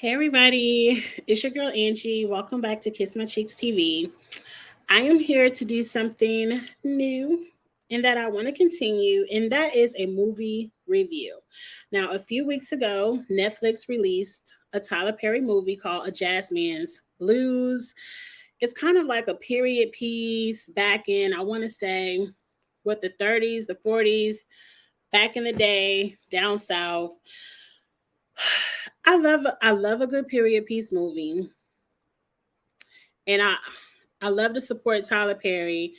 Hey everybody, it's your girl Angie. Welcome back to Kiss My Cheeks TV. I am here to do something new and that I want to continue, and that is a movie review. Now, a few weeks ago, Netflix released a Tyler Perry movie called A Jazzman's Blues. It's kind of like a period piece back in, I want to say, what, the 30s, the 40s, back in the day, down south. I love a good period piece movie, and I love to support Tyler Perry.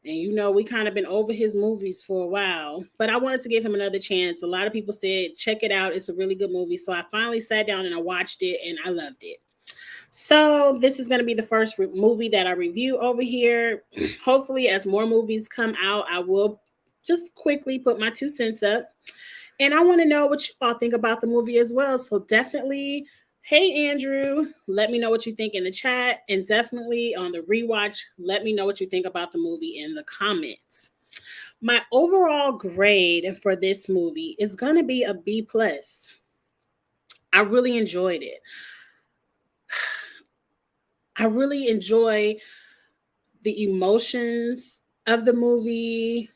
And we kind of been over his movies for a while, but I wanted to give him another chance. A lot of people said check it out; it's a really good movie. So I finally sat down and I watched it, and I loved it. So this is going to be the first movie that I review over here. Hopefully, as more movies come out, I will just quickly put my 2 cents up. And I want to know what you all think about the movie as well. So definitely, hey Andrew, let me know what you think in the chat. And definitely on the rewatch, let me know what you think about the movie in the comments. My overall grade for this movie is going to be a B plus. I really enjoyed it. I really enjoy the emotions of the movie.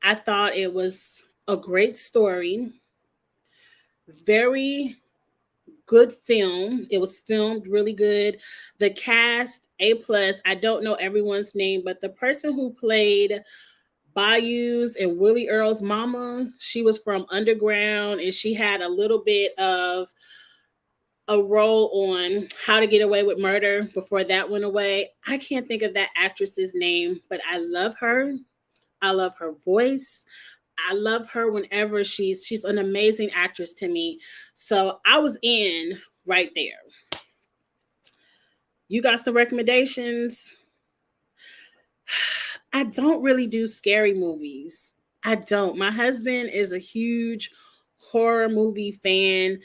I thought it was a great story, very good film. It was filmed really good. The cast, A plus. I don't know everyone's name, but the person who played Bayou's and Willie Earl's mama, she was from Underground, and she had a little bit of a role on How to Get Away with Murder before that went away. I can't think of that actress's name, but I love her. I love her voice. I love her whenever she's an amazing actress to me. So I was in right there. You got some recommendations? I don't really do scary movies. I don't. My husband is a huge horror movie fan.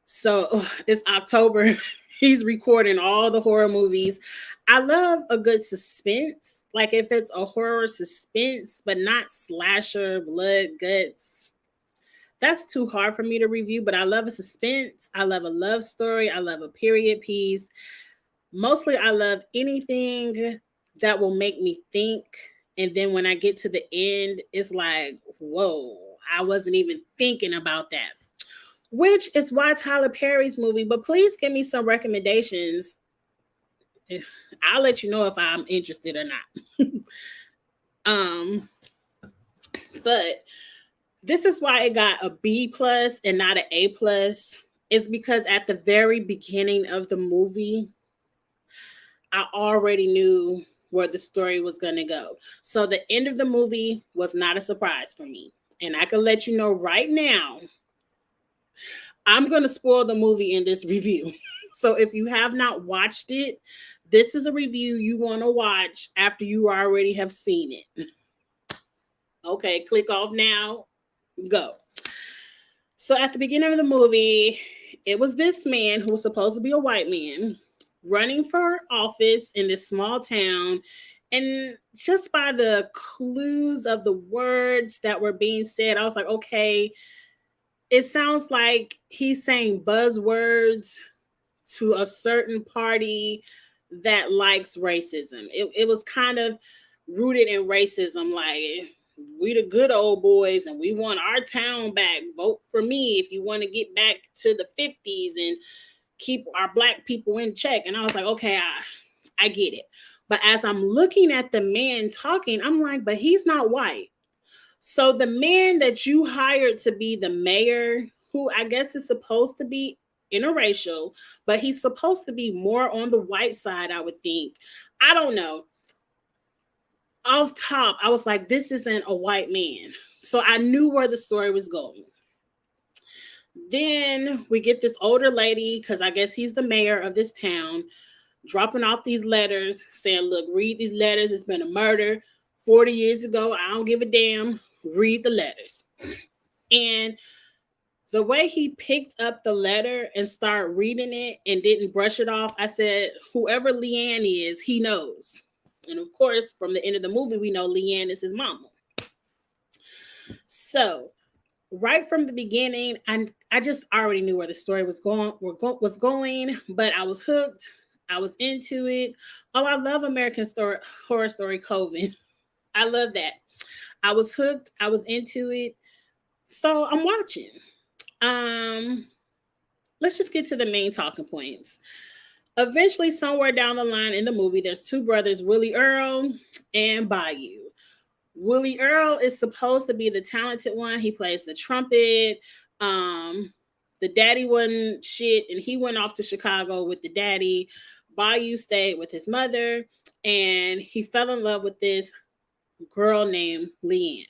So it's October. He's recording all the horror movies. I love a good suspense. Like if it's a horror suspense, but not slasher, blood, guts. That's too hard for me to review, but I love a suspense. I love a love story. I love a period piece. Mostly, I love anything that will make me think. And then when I get to the end, it's like, whoa, I wasn't even thinking about that. Which is why Tyler Perry's movie, but please give me some recommendations. I'll let you know if I'm interested or not. um, but this is why it got a B plus and not an A plus. Is because at the very beginning of the movie, I already knew where the story was going to go. So the end of the movie was not a surprise for me. And I can let you know right now, I'm going to spoil the movie in this review. So if you have not watched it, this is a review you want to watch after you already have seen it. Okay, click off now. Go. So at the beginning of the movie, it was this man who was supposed to be a white man running for office in this small town. And just by the clues of the words that were being said, I was like, okay, it sounds like he's saying buzzwords to a certain party that likes racism. It was kind of rooted in racism, like we the good old boys and we want our town back. Vote for me if you want to get back to the 50s and keep our black people in check. And I was like, okay, I get it. But as I'm looking at the man talking, I'm like, but he's not white. So the man that you hired to be the mayor, who I guess is supposed to be interracial, but he's supposed to be more on the white side, I would think. I don't know. Off top, I was like, this isn't a white man. So I knew where the story was going. Then we get this older lady, because I guess he's the mayor of this town, dropping off these letters saying, look, read these letters. It's been a murder 40 years ago. I don't give a damn. Read the letters. And the way he picked up the letter and started reading it and didn't brush it off, I said, whoever Leanne is, he knows. And of course, from the end of the movie, we know Leanne is his mama. So right from the beginning, I just already knew where the story was going, but I was hooked. I was into it. Oh, I love American story horror story Coven. I love that. I was hooked. I was into it. So I'm watching. Um, let's just get to the main talking points. Eventually, somewhere down the line in the movie, there's two brothers, Willie Earl and Bayou. Willie Earl is supposed to be the talented one. He plays the trumpet. Um, the daddy wasn't shit, and he went off to Chicago with the daddy. Bayou stayed with his mother, and he fell in love with this girl named Leanne.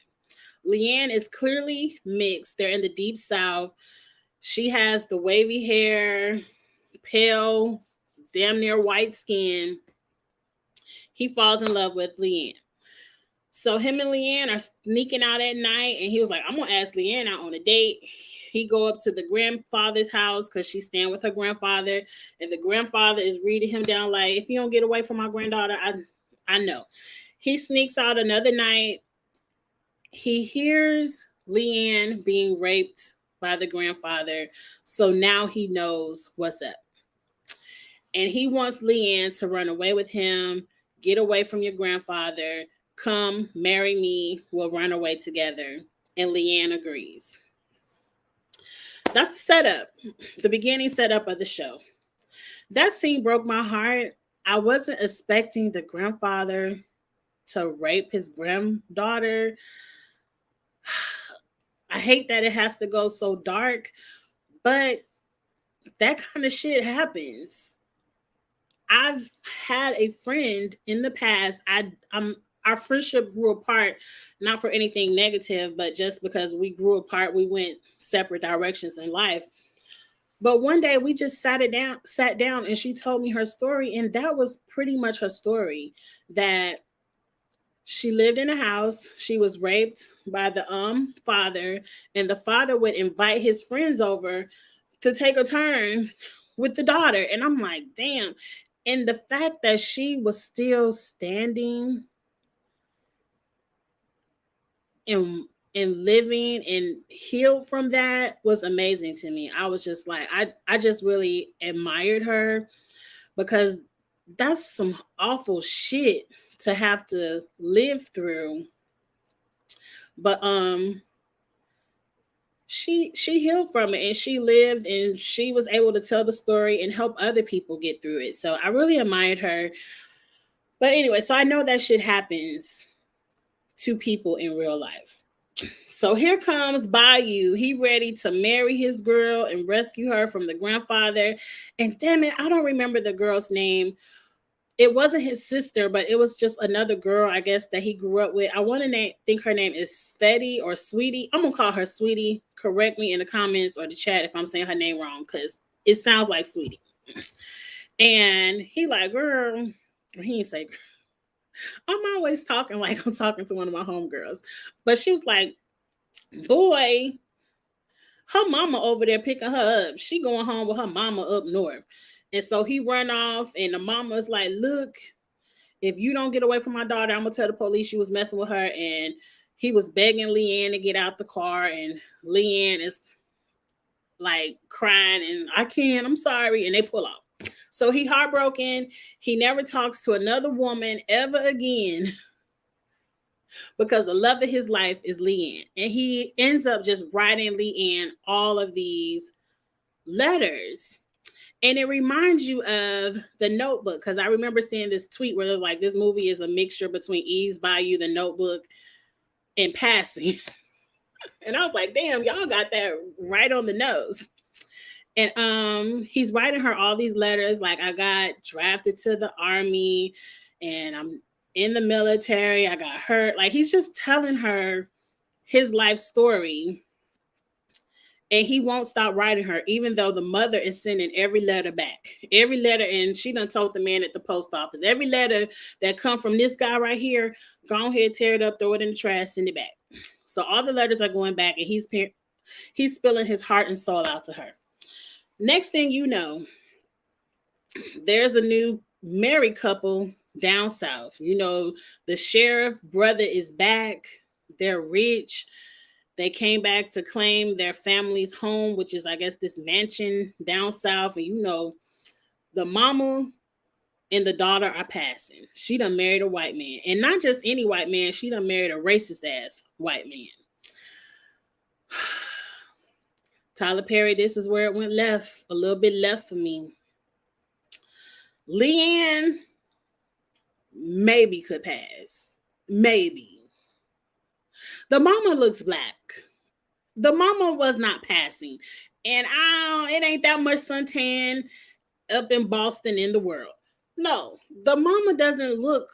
Leanne is clearly mixed. They're in the deep south. She has the wavy hair, pale, damn near white skin. He falls in love with Leanne. So him and Leanne are sneaking out at night, and he was like, "I'm gonna ask Leanne out on a date." He go up to the grandfather's house because she's staying with her grandfather, and the grandfather is reading him down like, "If you don't get away from my granddaughter, I know." He sneaks out another night. He hears Leanne being raped by the grandfather, so now he knows what's up, and he wants Leanne to run away with him, get away from your grandfather, come marry me, we'll run away together. And Leanne agrees. That's the setup, the beginning setup of the show. That scene broke my heart. I wasn't expecting the grandfather to rape his granddaughter. I hate that it has to go so dark, but that kind of shit happens. I've had a friend in the past. I'm Our friendship grew apart, not for anything negative, but just because we grew apart, we went separate directions in life. But one day we just sat down, and she told me her story, and that was pretty much her story. That she lived in a house, she was raped by the father, and the father would invite his friends over to take a turn with the daughter. And I'm like, damn. And the fact that she was still standing and living and healed from that was amazing to me. I was just like, I just really admired her, because that's some awful shit to have to live through. But she healed from it, and she lived, and she was able to tell the story and help other people get through it. So I really admired her. But anyway, so I know that shit happens to people in real life. So here comes Bayou. He ready to marry his girl and rescue her from the grandfather. And damn it, I don't remember the girl's name. It wasn't his sister, but it was just another girl, I guess, that he grew up with. I want to think her name is Sveti or Sweetie. I'm gonna call her Sweetie. Correct me in the comments or the chat if I'm saying her name wrong, because it sounds like Sweetie. And he like, girl, he didn't say girl. I'm always talking like I'm talking to one of my homegirls. But she was like, boy, her mama over there picking her up. She going home with her mama up north. And so he run off, and the mama's like, look, if you don't get away from my daughter, I'm gonna tell the police you was messing with her. And he was begging Leanne to get out the car, and Leanne is like crying, and I can't, I'm sorry, and they pull off. So he heartbroken. He never talks to another woman ever again because the love of his life is Leanne. And he ends up just writing Leanne all of these letters. And it reminds you of The Notebook, because I remember seeing this tweet where there's like, this movie is a mixture between Eve's Bayou, The Notebook, and Passing. And I was like, damn, y'all got that right on the nose. And he's writing her all these letters like, I got drafted to the army, and I'm in the military, I got hurt. Like, he's just telling her his life story. And he won't stop writing her, even though the mother is sending every letter back. Every letter, and she done told the man at the post office, every letter that come from this guy right here, go ahead, tear it up, throw it in the trash, send it back. So all the letters are going back, and he's spilling his heart and soul out to her. Next thing you know, there's a new married couple down south. You know, the sheriff brother is back. They're rich. They came back to claim their family's home, which is, I guess, this mansion down south. And the mama and the daughter are passing. She done married a white man. And not just any white man, she done married a racist ass white man. Tyler Perry, this is where it went left. A little bit left for me. Leanne maybe could pass. Maybe. The mama looks black. The mama was not passing. And it ain't that much suntan up in Boston in the world. No, the mama doesn't look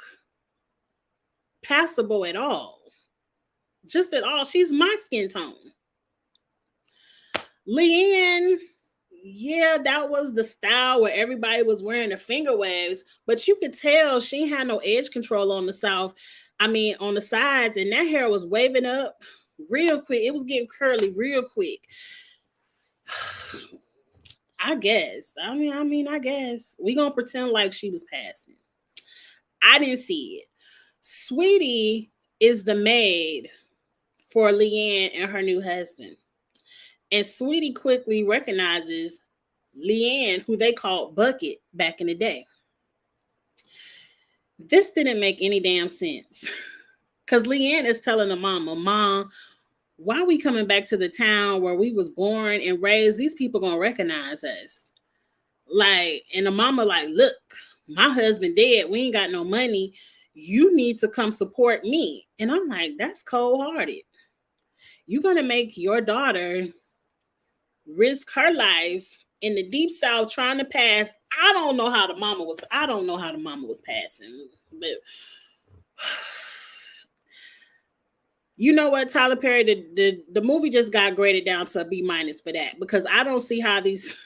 passable at all. Just at all. She's my skin tone. Leanne, yeah, that was the style where everybody was wearing the finger waves, but you could tell she had no edge control on the on the sides, and that hair was waving up real quick. It was getting curly real quick. I guess. I guess. We gonna pretend like she was passing. I didn't see it. Sweetie is the maid for Leanne and her new husband. And Sweetie quickly recognizes Leanne, who they called Bucket back in the day. This didn't make any damn sense. Because Leanne is telling the mama, Mom, why are we coming back to the town where we was born and raised? These people gonna recognize us. And the mama look, my husband dead. We ain't got no money. You need to come support me. And I'm like, that's cold-hearted. You're gonna make your daughter risk her life in the deep south trying to pass. I don't know how the mama was passing, but you know what, Tyler Perry, the movie just got graded down to a B- for that, because I don't see how these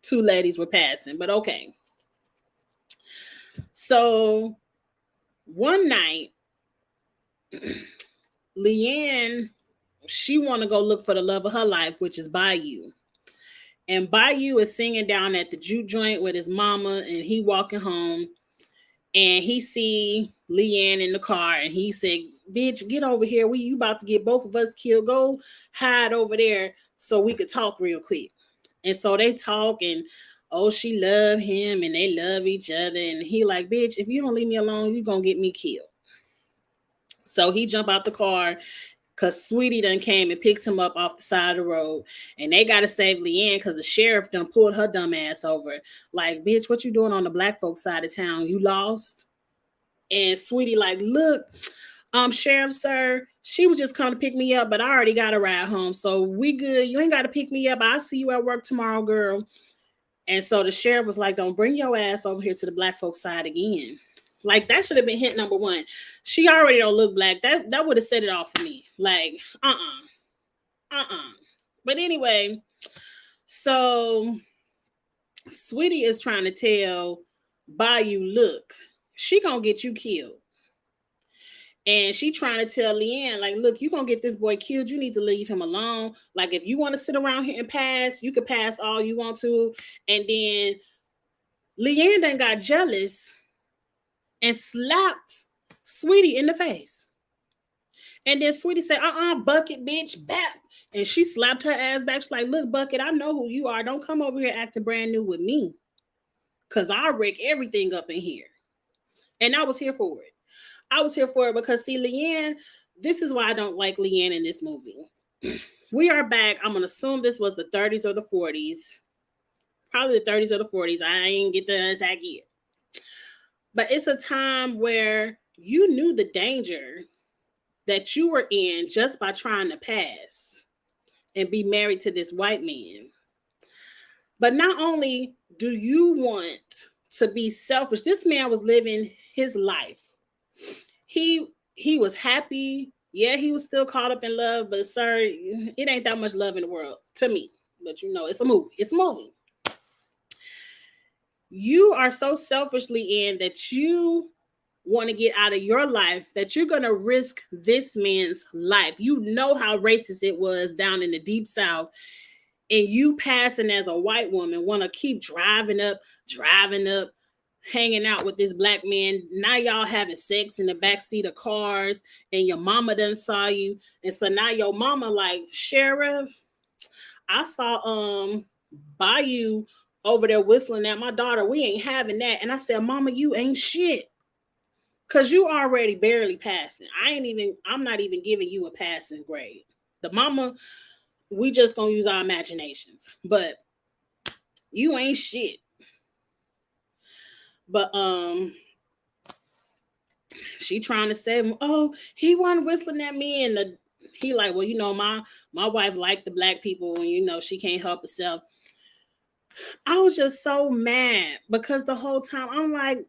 two ladies were passing, but okay. So one night, Leanne, she want to go look for the love of her life, which is Bayou. And Bayou is singing down at the juke joint with his mama, and he walking home, and he see Leanne in the car, and he said, bitch, get over here. You about to get both of us killed. Go hide over there so we could talk real quick. And so they talk, and she love him, and they love each other. And he like, bitch, if you don't leave me alone, you gonna get me killed. So he jump out the car, because Sweetie done came and picked him up off the side of the road. And they got to save Leanne because the sheriff done pulled her dumb ass over. Like, bitch, what you doing on the black folks side of town? You lost? And Sweetie look, sheriff, sir, she was just coming to pick me up, but I already got a ride home. So we good. You ain't got to pick me up. I'll see you at work tomorrow, girl. And so the sheriff was like, don't bring your ass over here to the black folks side again. That should have been hit number one. She already don't look black. That would have set it off for me. But anyway, so Sweetie is trying to tell Bayou, look, she gonna get you killed. And she trying to tell Leanne, look, you gonna get this boy killed. You need to leave him alone. If you want to sit around here and pass, you could pass all you want to. And then Leanne done got jealous and slapped Sweetie in the face. And then Sweetie said, Bucket, bitch, bap. And she slapped her ass back. She's like, look, Bucket, I know who you are. Don't come over here acting brand new with me, because I'll wreck everything up in here. And I was here for it. Because, see, Leanne, this is why I don't like Leanne in this movie. We are back. I'm going to assume this was the 30s or the 40s. Probably the 30s or the 40s. I ain't get the exact year. But it's a time where you knew the danger that you were in just by trying to pass and be married to this white man. But not only do you want to be selfish, this man was living his life. He was happy. Yeah, he was still caught up in love, but sir, it ain't that much love in the world to me. But it's a movie. It's a movie. You are so selfishly in that you want to get out of your life that you're going to risk this man's life. You know how racist it was down in the deep south, and you passing as a white woman want to keep driving up hanging out with this black man. Now y'all having sex in the backseat of cars, and your mama done saw you. And so now your mama like, Sheriff, I saw Bayou over there whistling at my daughter. We ain't having that. And I said, Mama, you ain't shit. Cause you already barely passing. I'm not even giving you a passing grade. The mama, we just gonna use our imaginations. But you ain't shit. But she trying to say, oh, he wasn't whistling at me, and he like, well, my wife liked the black people, and she can't help herself. I was just so mad because the whole time I'm like,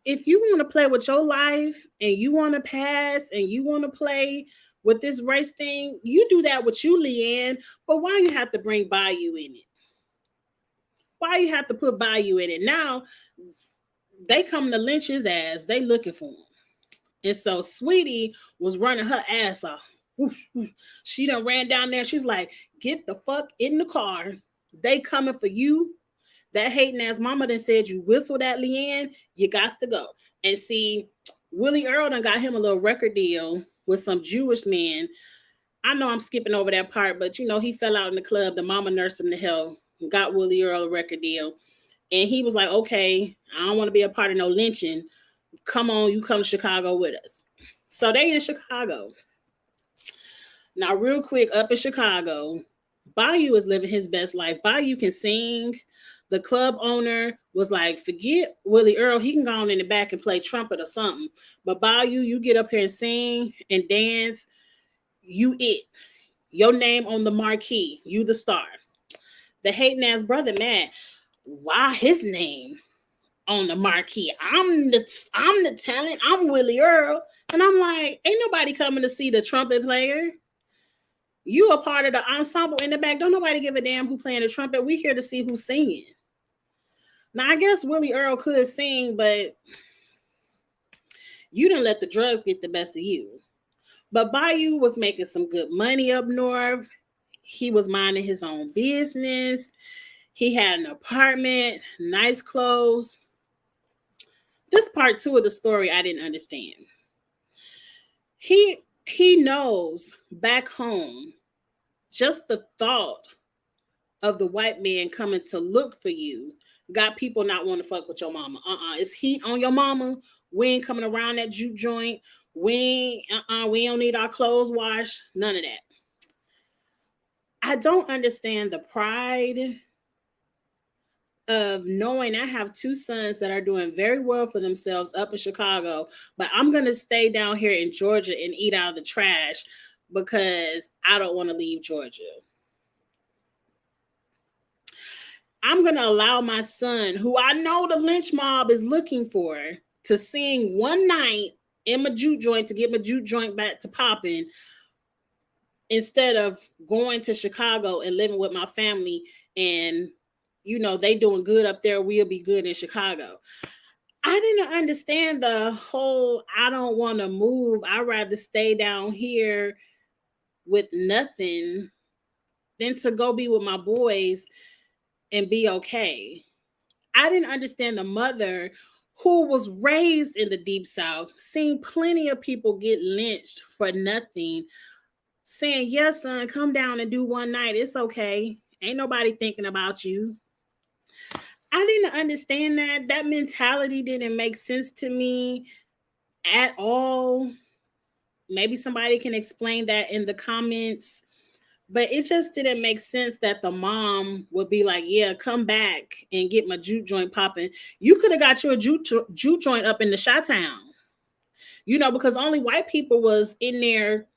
if you want to play with your life and you want to pass and you want to play with this race thing, you do that with you, Leanne. But why you have to bring Bayou in it? Why you have to put Bayou in it? Now they come to lynch his ass. They looking for him. And so Sweetie was running her ass off. She done ran down there. She's like, get the fuck in the car. They coming for you. That hating ass mama done said you whistled at Leanne. You got to go. And see, Willie Earl done got him a little record deal with some Jewish man. I know I'm skipping over that part, but he fell out in the club. The mama nursed him to hell. Got Willie Earl a record deal. And he was like, okay, I don't want to be a part of no lynching. Come on, you come to Chicago with us. So they in Chicago. Now, real quick, up in Chicago, Bayou is living his best life. Bayou can sing. The club owner was like, forget Willie Earl. He can go on in the back and play trumpet or something. But Bayou, you get up here and sing and dance. You it. Your name on the marquee. You the star. The hating ass brother mad. Why his name on the marquee? I'm the talent. I'm Willie Earl. And I'm like, ain't nobody coming to see the trumpet player. You a part of the ensemble in the back. Don't nobody give a damn who playing the trumpet. We here to see who's singing. Now, I guess Willie Earl could sing, but you didn't let the drugs get the best of you. But Bayou was making some good money up north. He was minding his own business. He had an apartment, nice clothes. This part 2 of the story I didn't understand. He knows back home, just the thought of the white man coming to look for you got people not want to fuck with your mama. It's heat on your mama. We ain't coming around that juke joint. We don't need our clothes washed. None of that. I don't understand the pride of knowing I have 2 sons that are doing very well for themselves up in Chicago, but I'm going to stay down here in Georgia and eat out of the trash because I don't want to leave Georgia. I'm going to allow my son, who I know the lynch mob is looking for, to sing one night in my juke joint to get my juke joint back to popping instead of going to Chicago and living with my family and they doing good up there. We'll be good in Chicago. I didn't understand the whole, I don't want to move. I'd rather stay down here with nothing than to go be with my boys and be okay. I didn't understand the mother who was raised in the Deep South, seen plenty of people get lynched for nothing, saying, yes, son, come down and do one night. It's okay. Ain't nobody thinking about you. I didn't understand that. That mentality didn't make sense to me at all. Maybe somebody can explain that in the comments. But it just didn't make sense that the mom would be like, yeah, come back and get my juke joint popping. You could have got you a juke joint up in the Chi-Town. Because only white people was in there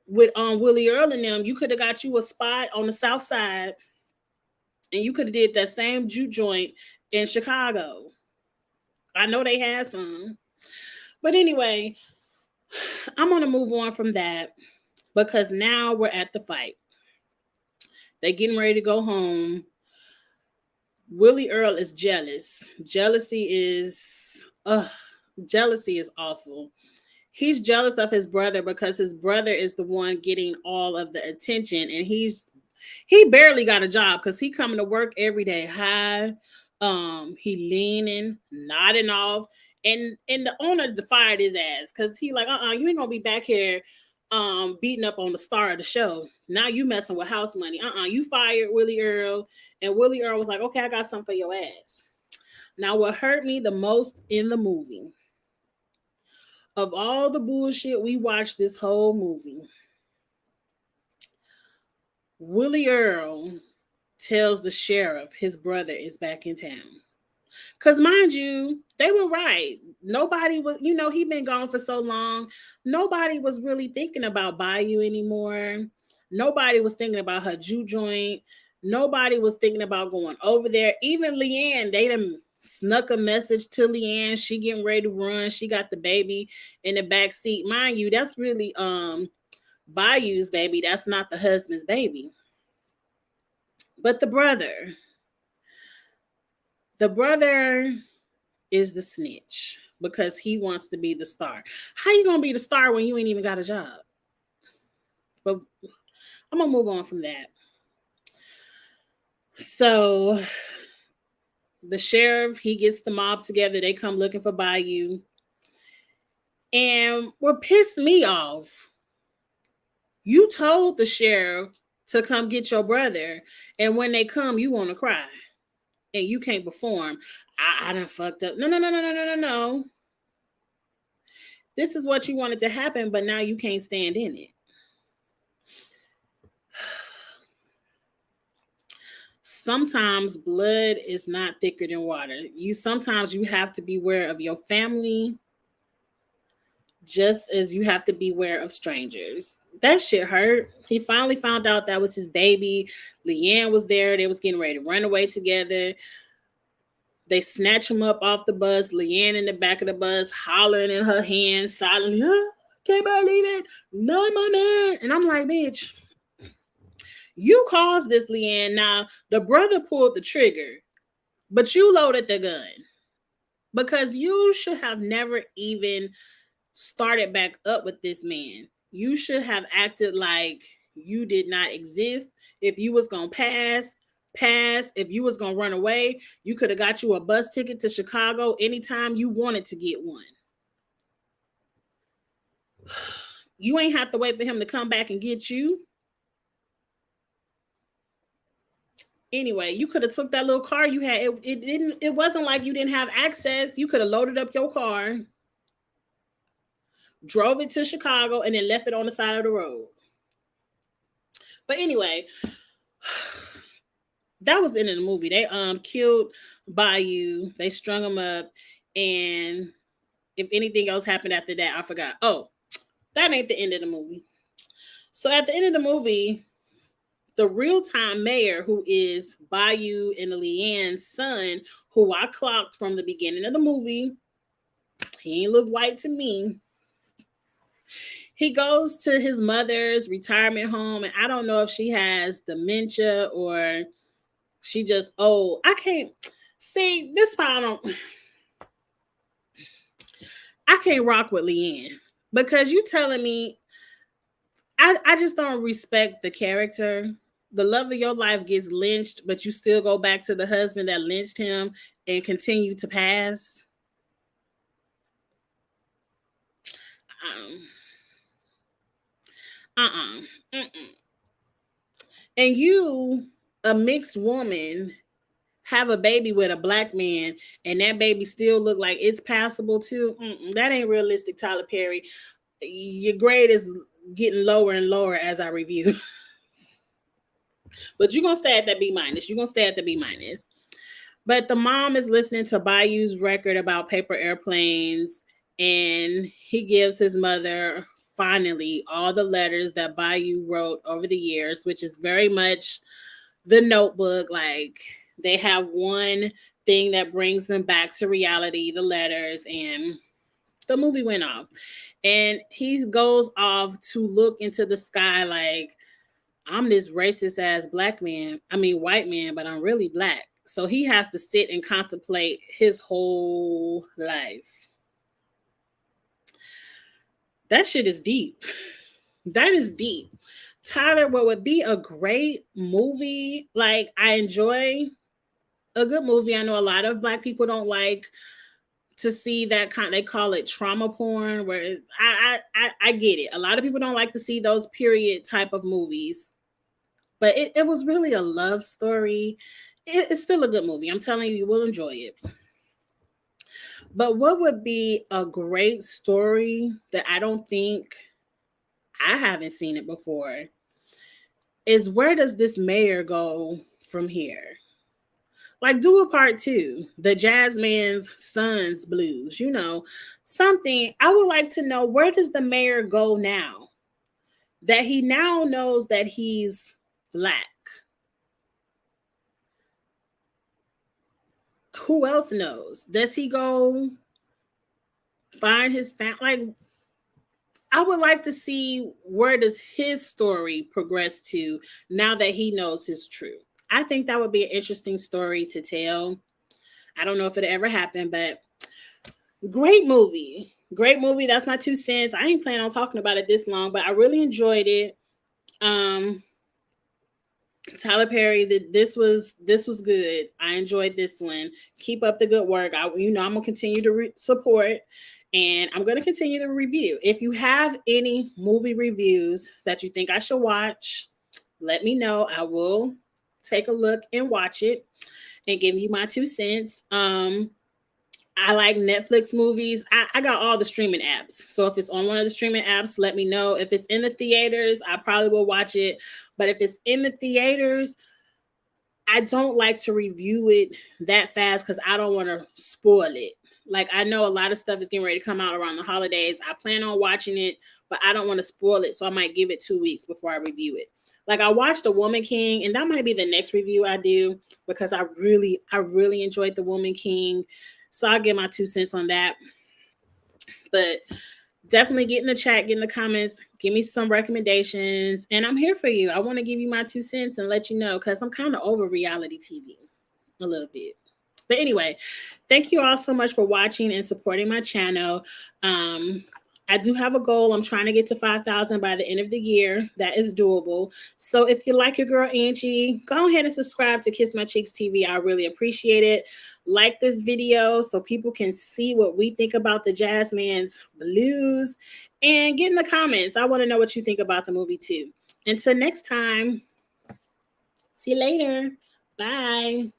with Willie Earl and them. You could have got you a spot on the South Side. And you could have did that same juke joint in Chicago. I know they had some. But anyway, I'm going to move on from that because now we're at the fight. They getting ready to go home. Willie Earl is jealous. Jealousy is awful. He's jealous of his brother because his brother is the one getting all of the attention, and he barely got a job because he coming to work every day high, He leaning, nodding off, and the owner fired his ass because he like, you ain't gonna be back here beating up on the star of the show. Now you messing with house money. You fired Willie Earl. And Willie Earl was like, okay, I got something for your ass. Now, what hurt me the most in the movie, of all the bullshit we watched this whole movie, Willie Earl tells the sheriff his brother is back in town. Because, mind you, they were right. Nobody was, he been gone for so long. Nobody was really thinking about Bayou anymore. Nobody was thinking about her Jew joint. Nobody was thinking about going over there. Even Leanne, they done snuck a message to Leanne. She getting ready to run. She got the baby in the back seat. Mind you, that's really Bayou's baby. That's not the husband's baby. But the brother is the snitch because he wants to be the star. How you gonna be the star when you ain't even got a job? But I'm gonna move on from that. So the sheriff, he gets the mob together. They come looking for Bayou. And what pissed me off, you told the sheriff to come get your brother, and when they come, you want to cry and you can't perform. I done fucked up. No, no, no, no, no, no, no, no. This is what you wanted to happen, but now you can't stand in it. Sometimes blood is not thicker than water. Sometimes you have to beware of your family just as you have to beware of strangers. That shit hurt. He finally found out that was his baby. Leanne was there. They was getting ready to run away together. They snatch him up off the bus. Leanne in the back of the bus, hollering in her hands, silently, can't believe it. Not my man. And I'm like, bitch, you caused this, Leanne. Now, the brother pulled the trigger, but you loaded the gun. Because you should have never even started back up with this man. You should have acted like you did not exist. If you was going to pass. If you was going to run away, you could have got you a bus ticket to Chicago anytime you wanted to get one. You ain't have to wait for him to come back and get you. Anyway, you could have took that little car you had. It wasn't like you didn't have access. You could have loaded up your car, drove it to Chicago, and then left it on the side of the road. But anyway, that was the end of the movie. They killed Bayou. They strung him up, and if anything else happened after that, I forgot. Oh, that ain't the end of the movie. So at the end of the movie, the real-time mayor, who is Bayou and Leanne's son, who I clocked from the beginning of the movie, he ain't look white to me. He goes to his mother's retirement home, and I don't know if she has dementia or she just old. I can't see this part. I can't rock with Leanne because you telling me I just don't respect the character. The love of your life gets lynched, but you still go back to the husband that lynched him and continue to pass. And you, a mixed woman, have a baby with a black man, and that baby still look like it's passable too. That ain't realistic, Tyler Perry. Your grade is getting lower and lower as I review. But you're gonna stay at that B minus. You're gonna stay at the B minus. But the mom is listening to Bayou's record about paper airplanes, and he gives his mother finally all the letters that Bayou wrote over the years, which is very much the Notebook. Like, they have one thing that brings them back to reality, the letters, and the movie went off. And he goes off to look into the sky like, I'm this racist ass white man, but I'm really black. So he has to sit and contemplate his whole life. That shit is deep. That is deep. Tyler, what would be a great movie, like I enjoy a good movie. I know a lot of Black people don't like to see that kind. They call it trauma porn, where I get it. A lot of people don't like to see those period type of movies, but it was really a love story. It's still a good movie. I'm telling you, you will enjoy it. But what would be a great story that I don't think, I haven't seen it before, is where does this mayor go from here? Like, do a part two, the Jazzman's Sons Blues, something. I would like to know, where does the mayor go now that he now knows that he's Black? Who else knows? Does he go find his family? Like, I would like to see, where does his story progress to now that he knows his truth. I think that would be an interesting story to tell. I don't know if it'll ever happen, but great movie. Great movie. That's my 2 cents. I ain't planning on talking about it this long, but I really enjoyed it. Tyler Perry, this was good. I enjoyed this one. Keep up the good work. I'm gonna continue to support, and I'm gonna continue to review. If you have any movie reviews that you think I should watch, let me know. I will take a look and watch it and give you my 2 cents. I like Netflix movies. I got all the streaming apps. So if it's on one of the streaming apps, let me know. If it's in the theaters, I probably will watch it. But if it's in the theaters, I don't like to review it that fast because I don't want to spoil it. Like, I know a lot of stuff is getting ready to come out around the holidays. I plan on watching it, but I don't want to spoil it. So I might give it 2 weeks before I review it. Like, I watched The Woman King, and that might be the next review I do because I really enjoyed The Woman King. So I'll give my 2 cents on that. But definitely get in the chat, get in the comments, give me some recommendations, and I'm here for you. I want to give you my 2 cents and let you know, because I'm kind of over reality TV a little bit. But anyway, thank you all so much for watching and supporting my channel. I do have a goal. I'm trying to get to 5,000 by the end of the year. That is doable. So if you like your girl Angie, go ahead and subscribe to Kiss My Cheeks TV. I really appreciate it. Like this video so people can see what we think about the Jazzman's Blues, and get in the comments. I want to know what you think about the movie too. Until next time, see you later. Bye.